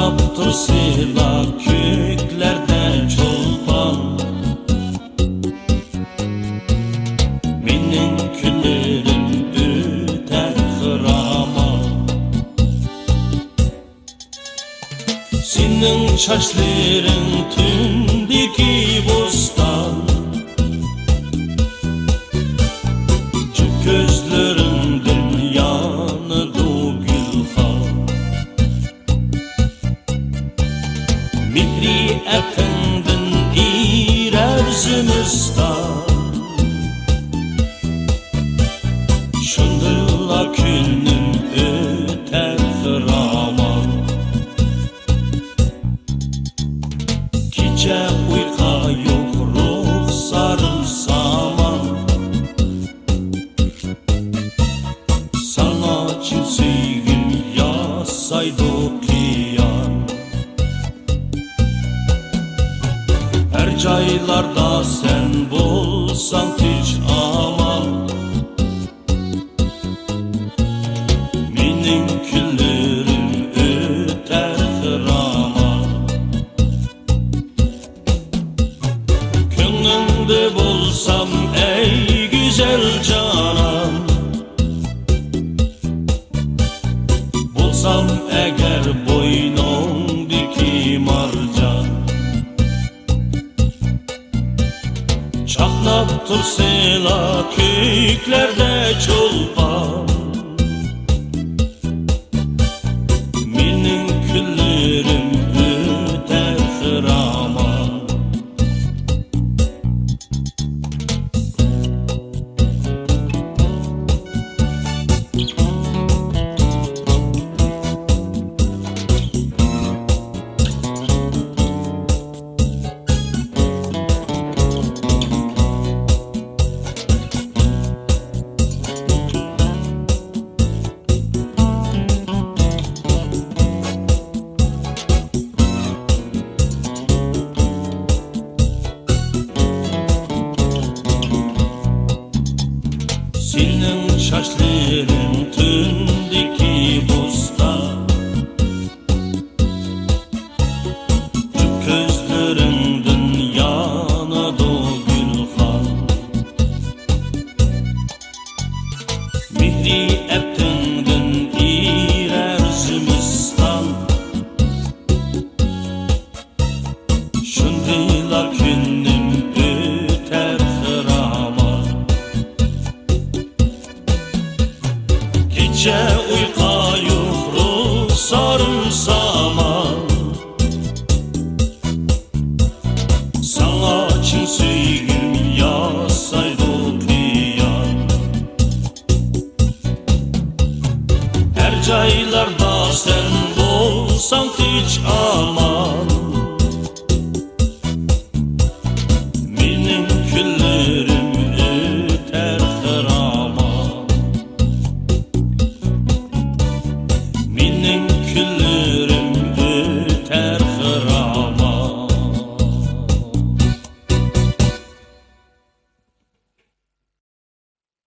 Çatnap tursila köklerde çolpan, menin küllerim öter hırama. Senin çaşların tündeki bostan, gözlerinden yanıdı gülhan. Mihri efendin irer zümüstan, şundırla külnün öter hıraman. Gece uyka yok ruh sarıl saman, sana için sevgim yazsaydı kıyam. Her caylarda sen bolsan hiç aman, menin küllerim öter hıraman. Könlümde bolsam ey güzel canan, bolsam eğer boynumdaki marcan. Çatnap tursila köklerde çolpan, menin küllerim öter hıraman. Senin şaşların tündeki bostan, Cüp gözlerinden yanadı gülhan. Mihri efendin irer zümüstan, şundayla künnim öter hıraman. Gece uyka yok ruh sarıl saman, sana için sevgim yazsaydı kıyam. Her caylarda sen bolsan hiç aman,